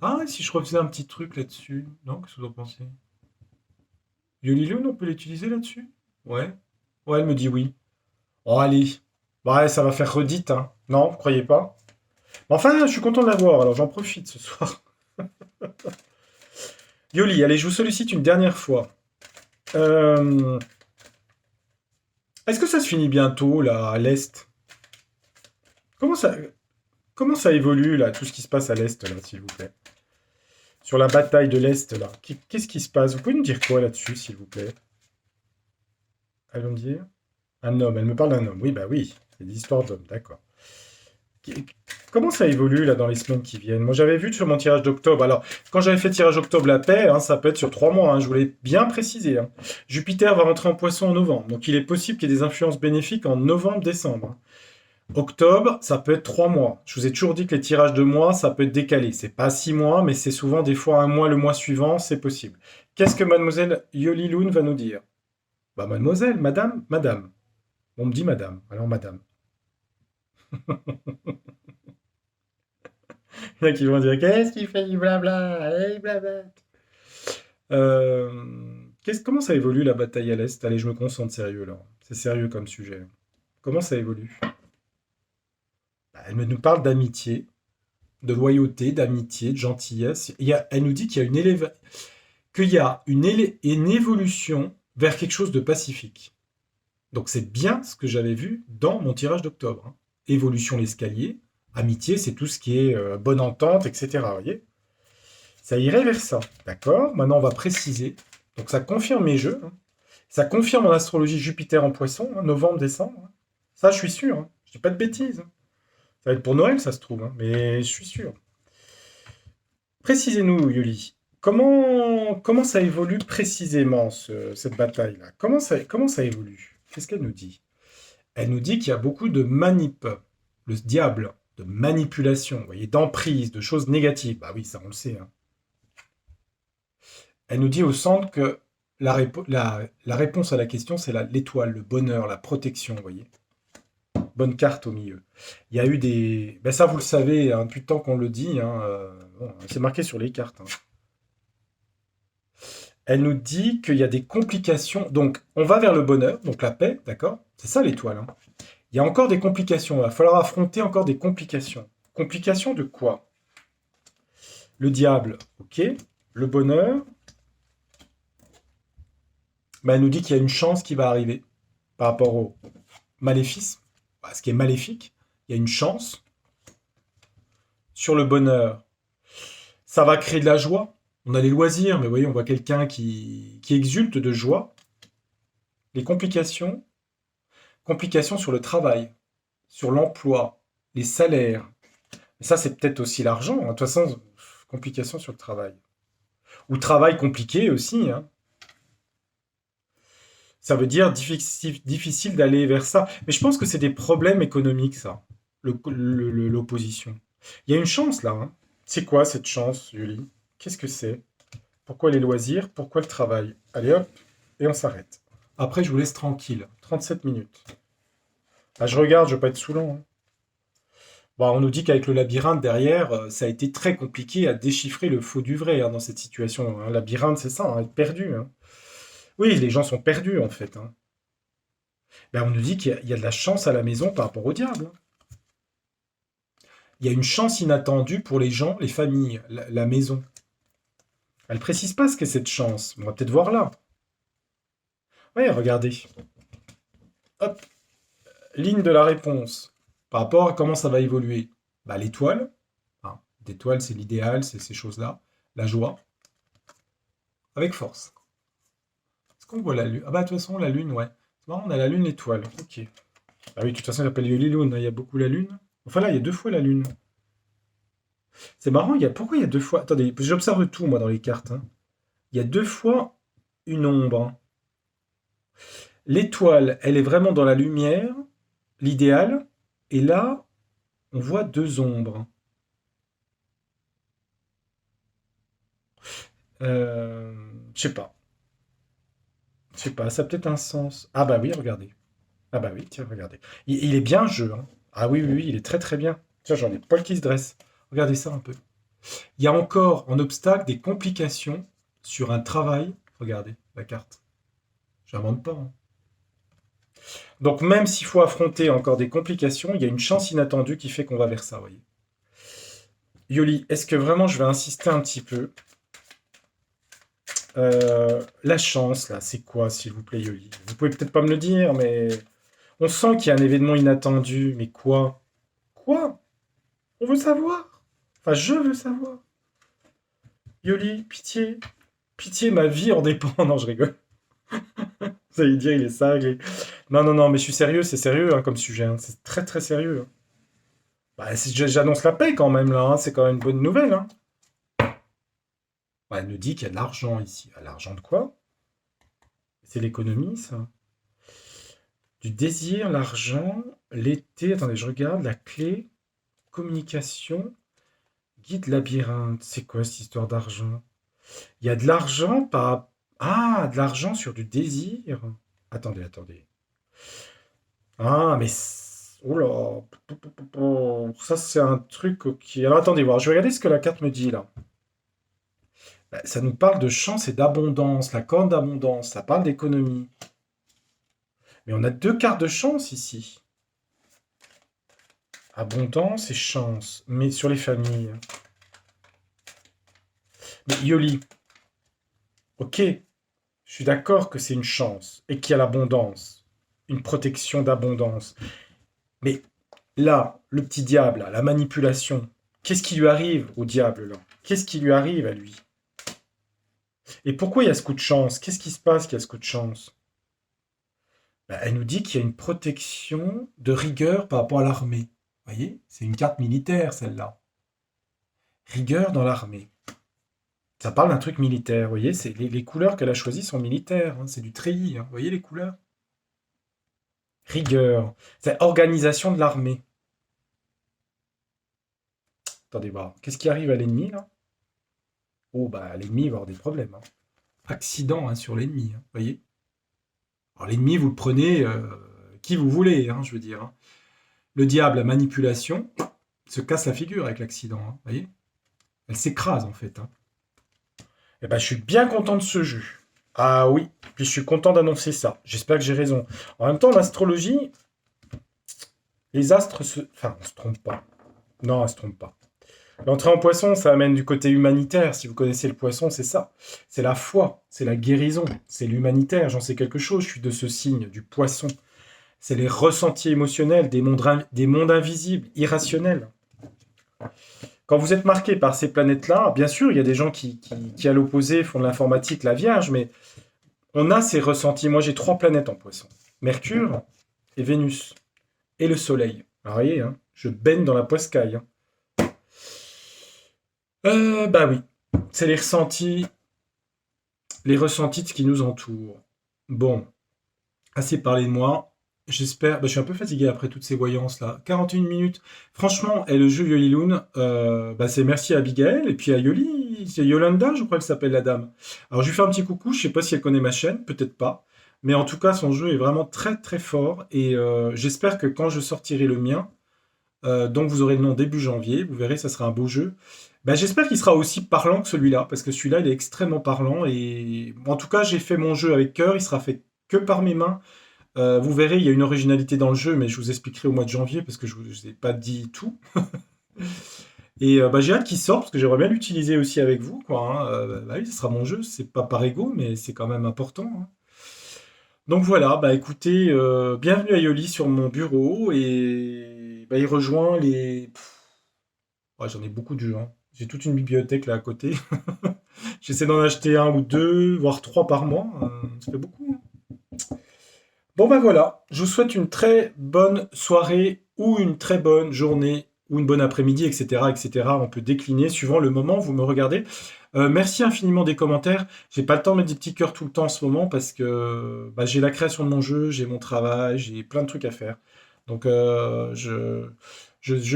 Ah, et si je refaisais un petit truc là-dessus? Non, qu'est-ce que vous en pensez? Yoliloon, on peut l'utiliser là-dessus? Ouais. Ouais, elle me dit oui. Oh, allez. Ouais, ça va faire redite, hein. Non, vous croyez pas? Enfin, je suis content de la voir, alors j'en profite ce soir. Yoli, allez, je vous sollicite une dernière fois. Euh, Est-ce que ça se finit bientôt, là, à l'Est? Comment ça, comment ça évolue, là, tout ce qui se passe à l'Est, là, s'il vous plaît? Sur la bataille de l'Est, là. Qu'est-ce qui se passe? Vous pouvez nous dire quoi là-dessus, s'il vous plaît? Allons dire. Un homme, elle me parle d'un homme. Oui, bah oui, c'est des histoires d'hommes, d'accord. Qui- Comment ça évolue là dans les semaines qui viennent? Moi j'avais vu sur mon tirage d'octobre. Alors, quand j'avais fait tirage octobre la paix, hein, ça peut être sur 3 mois, hein, je voulais bien préciser, hein. Jupiter va rentrer en poisson en novembre. Donc il est possible qu'il y ait des influences bénéfiques en novembre-décembre, hein. Octobre, ça peut être 3 mois. Je vous ai toujours dit que les tirages de mois, ça peut être décalé. C'est pas 6 mois, mais c'est souvent des fois un mois le mois suivant, c'est possible. Qu'est-ce que mademoiselle Yoliloun va nous dire? Bah mademoiselle, madame, madame. On me dit madame, alors madame. Il y en a qui vont dire qu'est-ce qu'il fait du blabla, hey, blabla. Euh, Comment ça évolue la bataille à l'Est? Allez, je me concentre sérieux là. C'est sérieux comme sujet. Comment ça évolue? Bah, elle nous parle d'amitié, de loyauté, d'amitié, de gentillesse. Elle nous dit qu'il y a une évolution vers quelque chose de pacifique. Donc c'est bien ce que j'avais vu dans mon tirage d'octobre, hein. Évolution l'escalier, amitié, c'est tout ce qui est bonne entente, etc. Vous voyez? Ça irait vers ça. D'accord? Maintenant, on va préciser. Donc ça confirme mes jeux, hein. Ça confirme en astrologie Jupiter en poisson, hein, novembre, décembre, hein. Ça, je suis sûr, hein. Je dis pas de bêtises, hein. Ça va être pour Noël, ça se trouve, hein, mais je suis sûr. Précisez-nous, Yoli, comment ça évolue précisément, cette bataille-là? Comment ça évolue? Qu'est-ce qu'elle nous dit? Elle nous dit qu'il y a beaucoup de manip, le diable, de manipulation, vous voyez, d'emprise, de choses négatives. Bah oui, ça on le sait, hein. Elle nous dit au centre que la réponse à la question, c'est l'étoile, le bonheur, la protection, vous voyez. Bonne carte au milieu. Il y a eu des... Ben ça, vous le savez, hein, depuis le temps qu'on le dit, hein, bon, c'est marqué sur les cartes, hein. Elle nous dit qu'il y a des complications. Donc, on va vers le bonheur, donc la paix, d'accord? C'est ça l'étoile, hein. Il y a encore des complications. Il va falloir affronter encore des complications. Complications de quoi? Le diable, ok. Le bonheur, ben, elle nous dit qu'il y a une chance qui va arriver par rapport au maléfice, ce qui est maléfique. Il y a une chance. Sur le bonheur, ça va créer de la joie. On a les loisirs, mais vous voyez, on voit quelqu'un qui exulte de joie. Les complications, complications sur le travail, sur l'emploi, les salaires. Et ça, c'est peut-être aussi l'argent, hein. De toute façon, complications sur le travail. Ou travail compliqué aussi, hein. Ça veut dire difficile d'aller vers ça. Mais je pense que c'est des problèmes économiques, ça, l'opposition. Il y a une chance là, hein. C'est quoi cette chance, Julie? Qu'est-ce que c'est? Pourquoi les loisirs? Pourquoi le travail? Allez hop, et on s'arrête. Après, je vous laisse tranquille. 37 minutes. Ah, je regarde, je veux pas être saoulant, hein. Bon, on nous dit qu'avec le labyrinthe derrière, ça a été très compliqué à déchiffrer le faux du vrai, hein, dans cette situation. Un labyrinthe, c'est ça, hein, être perdu, hein. Oui, les gens sont perdus en fait, hein. Ben, on nous dit qu'il y a de la chance à la maison par rapport au diable, hein. Il y a une chance inattendue pour les gens, les familles, la maison. Elle précise pas ce qu'est cette chance. On va peut-être voir là. Oui, regardez. Hop, ligne de la réponse. Par rapport à comment ça va évoluer. Bah, l'étoile. Hein, l'étoile, c'est l'idéal, c'est ces choses-là. La joie. Avec force. Est-ce qu'on voit la lune? Ah bah de toute façon, la lune, ouais. C'est marrant, on a la lune, l'étoile. Ok. Ah oui, de toute façon, il s'appelle Yoli-Lune, hein, il y a beaucoup la lune. Enfin là, il y a 2 fois la lune. C'est marrant, pourquoi il y a 2 fois... Attendez, j'observe tout, moi, dans les cartes, hein. Il y a 2 fois une ombre, hein. L'étoile, elle est vraiment dans la lumière, l'idéal, et là, on voit 2 ombres. Je sais pas. Je sais pas, ça a peut-être un sens. Ah bah oui, regardez. Ah bah oui, tiens, regardez. Il est bien, le jeu, hein. Ah oui, oui, oui, il est très très bien. Tiens, j'en ai pas le qui se dresse. Regardez ça un peu. Il y a encore en obstacle des complications sur un travail. Regardez la carte. J'invente pas, hein. Donc même s'il faut affronter encore des complications, il y a une chance inattendue qui fait qu'on va vers ça, vous voyez. Yoli, est-ce que vraiment je vais insister un petit peu? La chance, là, c'est quoi, s'il vous plaît, Yoli? Vous pouvez peut-être pas me le dire, mais on sent qu'il y a un événement inattendu. Mais quoi? Quoi? On veut savoir. Enfin, je veux savoir. Yoli, pitié. Pitié, ma vie en dépend. Non, je rigole. Vous allez dire, il est sage. Non, non, non, mais je suis sérieux, c'est sérieux, hein, comme sujet, hein. C'est très, très sérieux, hein. Bah, j'annonce la paix quand même, là, hein. C'est quand même une bonne nouvelle, hein. Bah, elle nous dit qu'il y a de l'argent ici. Ah, l'argent de quoi? C'est l'économie, ça. Du désir, l'argent, l'été. Attendez, je regarde. La clé, communication, guide labyrinthe. C'est quoi cette histoire d'argent? Il y a de l'argent par... Ah, de l'argent sur du désir. Attendez, attendez. Ah, mais... Oh là. Ça, c'est un truc qui... Alors, attendez voir. Je vais regarder ce que la carte me dit, là. Bah, ça nous parle de chance et d'abondance, la corne d'abondance, ça parle d'économie. Mais on a deux cartes de chance ici. Abondance et chance, mais sur les familles. Mais Yoli, ok, je suis d'accord que c'est une chance et qu'il y a l'abondance, une protection d'abondance. Mais là, le petit diable, là, la manipulation, qu'est-ce qui lui arrive au diable là? Qu'est-ce qui lui arrive à lui? Et pourquoi il y a ce coup de chance? Qu'est-ce qui se passe qu'il y a ce coup de chance? Bah, elle nous dit qu'il y a une protection de rigueur par rapport à l'armée. Vous voyez? C'est une carte militaire, celle-là. Rigueur dans l'armée. Ça parle d'un truc militaire, vous voyez? C'est les couleurs qu'elle a choisies sont militaires, hein, c'est du treillis, hein. Vous voyez les couleurs? Rigueur. C'est organisation de l'armée. Attendez voir. Qu'est-ce qui arrive à l'ennemi, là? Oh, bah, l'ennemi va avoir des problèmes, hein. Accident, hein, sur l'ennemi, hein, vous voyez? Alors, l'ennemi, vous le prenez qui vous voulez, hein, je veux dire, hein. Le diable, la manipulation, se casse la figure avec l'accident, hein, vous voyez? Elle s'écrase, en fait, hein. Eh ben, je suis bien content de ce jeu. Ah oui, puis je suis content d'annoncer ça. J'espère que j'ai raison. En même temps, l'astrologie, les astres se... Enfin, on se trompe pas. Non, on se trompe pas. L'entrée en poisson, ça amène du côté humanitaire. Si vous connaissez le poisson, c'est ça. C'est la foi, c'est la guérison, c'est l'humanitaire. J'en sais quelque chose, je suis de ce signe, du poisson. C'est les ressentis émotionnels des mondes invisibles, irrationnels. Quand vous êtes marqué par ces planètes-là, bien sûr, il y a des gens qui à l'opposé, font de l'informatique, la Vierge, mais on a ces ressentis. Moi, j'ai trois planètes en poisson. Mercure et Vénus. Et le Soleil. Alors, vous voyez, hein, je baigne dans la poiscaille, hein. Bah oui. C'est les ressentis de ce qui nous entoure. Bon, assez parlé de moi. J'espère. Bah, je suis un peu fatigué après toutes ces voyances là. 41 minutes. Franchement, et le jeu Yoliloon, bah, c'est merci à Abigail et puis à Yoli. C'est Yolanda, je crois qu'elle s'appelle la dame. Alors je lui fais un petit coucou. Je sais pas si elle connaît ma chaîne, peut-être pas. Mais en tout cas, son jeu est vraiment très très fort. Et j'espère que quand je sortirai le mien, donc vous aurez le nom début janvier. Vous verrez, ça sera un beau jeu. Bah, j'espère qu'il sera aussi parlant que celui-là, parce que celui-là, il est extrêmement parlant. Et en tout cas, j'ai fait mon jeu avec cœur. Il sera fait que par mes mains. Vous verrez, il y a une originalité dans le jeu, mais je vous expliquerai au mois de janvier parce que je ne vous ai pas dit tout. Et bah, j'ai hâte qu'il sorte parce que j'aimerais bien l'utiliser aussi avec vous, quoi, hein. Bah oui, ce sera mon jeu, c'est pas par ego, mais c'est quand même important, hein. Donc voilà, bah écoutez, bienvenue à Yoli sur mon bureau et bah, il rejoint les. Ouais, j'en ai beaucoup de jeux, hein. J'ai toute une bibliothèque là à côté. J'essaie d'en acheter un ou deux, voire trois par mois. Ça fait beaucoup, hein. Bon ben voilà, je vous souhaite une très bonne soirée ou une très bonne journée ou une bonne après-midi, etc., etc. On peut décliner suivant le moment où vous me regardez. Merci infiniment des commentaires. J'ai pas le temps de mettre des petits cœurs tout le temps en ce moment parce que bah, j'ai la création de mon jeu, j'ai mon travail, j'ai plein de trucs à faire. Donc je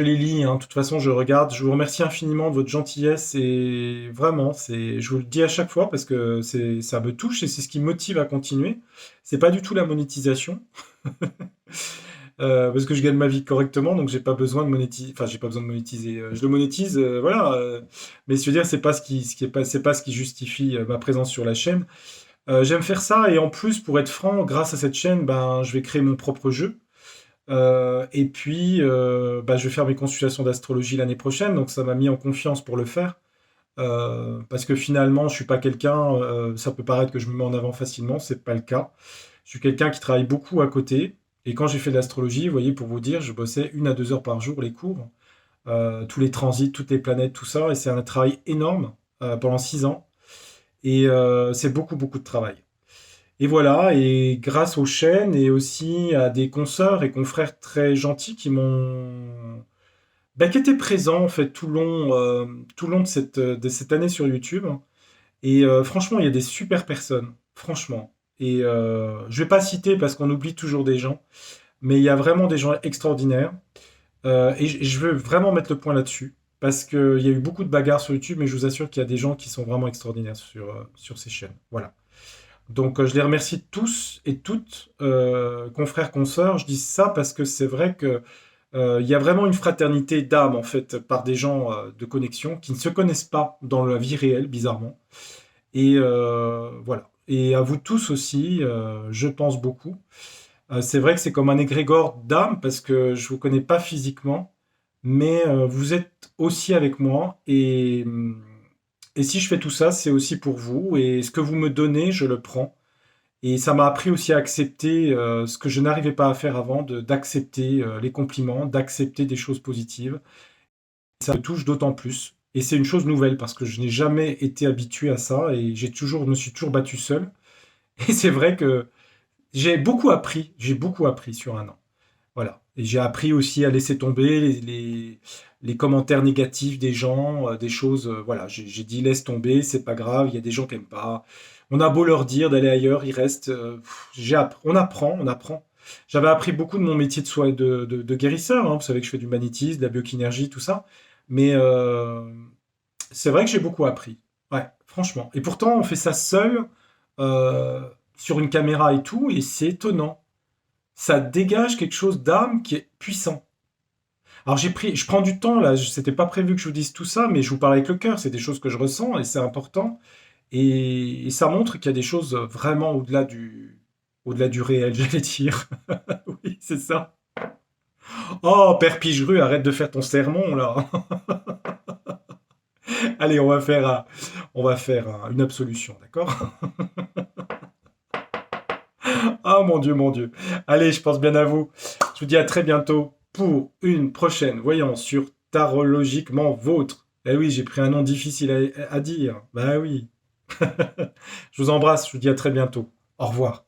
les lis, hein. De toute façon, je regarde. Je vous remercie infiniment de votre gentillesse et vraiment, je vous le dis à chaque fois parce que ça me touche et c'est ce qui me motive à continuer. C'est pas du tout la monétisation. Parce que je gagne ma vie correctement, donc j'ai pas besoin de monétiser. Enfin, j'ai pas besoin de monétiser. Je le monétise, voilà. Mais je veux dire, c'est pas ce qui justifie ma présence sur la chaîne. J'aime faire ça et en plus, pour être franc, grâce à cette chaîne, ben, je vais créer mon propre jeu. Et puis, bah, je vais faire mes consultations d'astrologie l'année prochaine, donc ça m'a mis en confiance pour le faire. Parce que finalement, je suis pas quelqu'un, ça peut paraître que je me mets en avant facilement, c'est pas le cas. Je suis quelqu'un qui travaille beaucoup à côté. Et quand j'ai fait de l'astrologie, vous voyez, pour vous dire, je bossais 1 à 2 heures par jour les cours, tous les transits, toutes les planètes, tout ça. Et c'est un travail énorme pendant 6 ans. Et c'est beaucoup, beaucoup de travail. Et voilà, et grâce aux chaînes et aussi à des consoeurs et confrères très gentils qui m'ont bah, qui étaient présents en fait tout le long de cette année sur YouTube. Et franchement, il y a des super personnes, franchement. Et je vais pas citer parce qu'on oublie toujours des gens, mais il y a vraiment des gens extraordinaires. Et je veux vraiment mettre le point là-dessus. Parce qu'il y a eu beaucoup de bagarres sur YouTube, mais je vous assure qu'il y a des gens qui sont vraiment extraordinaires sur ces chaînes. Voilà. Donc je les remercie tous et toutes, confrères, consoeurs. Je dis ça parce que c'est vrai que Il y a vraiment une fraternité d'âme, en fait, par des gens de connexion qui ne se connaissent pas dans la vie réelle, bizarrement. Et voilà. Et à vous tous aussi, je pense beaucoup. C'est vrai que c'est comme un égrégore d'âme parce que je vous connais pas physiquement, mais vous êtes aussi avec moi. Et si je fais tout ça, c'est aussi pour vous. Et ce que vous me donnez, je le prends. Et ça m'a appris aussi à accepter ce que je n'arrivais pas à faire avant, d'accepter les compliments, d'accepter des choses positives. Ça me touche d'autant plus. Et c'est une chose nouvelle parce que je n'ai jamais été habitué à ça et me suis toujours battu seul. Et c'est vrai que j'ai beaucoup appris sur un an. Voilà. Et j'ai appris aussi à laisser tomber les commentaires négatifs des gens, des choses. Voilà, j'ai dit laisse tomber, c'est pas grave, il y a des gens qui aiment pas. On a beau leur dire d'aller ailleurs, ils restent. On apprend, on apprend. J'avais appris beaucoup de mon métier de guérisseur. Hein. Vous savez que je fais du magnétisme, de la biokinergie, tout ça. Mais c'est vrai que j'ai beaucoup appris. Ouais, franchement. Et pourtant, on fait ça seul, euh, sur une caméra et tout, et c'est étonnant. Ça dégage quelque chose d'âme qui est puissant. Alors je prends du temps là, c'était pas prévu que je vous dise tout ça, mais je vous parle avec le cœur, c'est des choses que je ressens et c'est important. Et ça montre qu'il y a des choses vraiment au-delà du réel, j'allais dire. Oui, c'est ça. Oh, Père Pigerue, arrête de faire ton sermon là. Allez, une absolution, d'accord? Ah mon Dieu, mon Dieu. Allez, je pense bien à vous. Je vous dis à très bientôt pour une prochaine voyance sur Tarologiquement Vôtre. Eh oui, j'ai pris un nom difficile à dire. Bah oui. Je vous embrasse, je vous dis à très bientôt. Au revoir.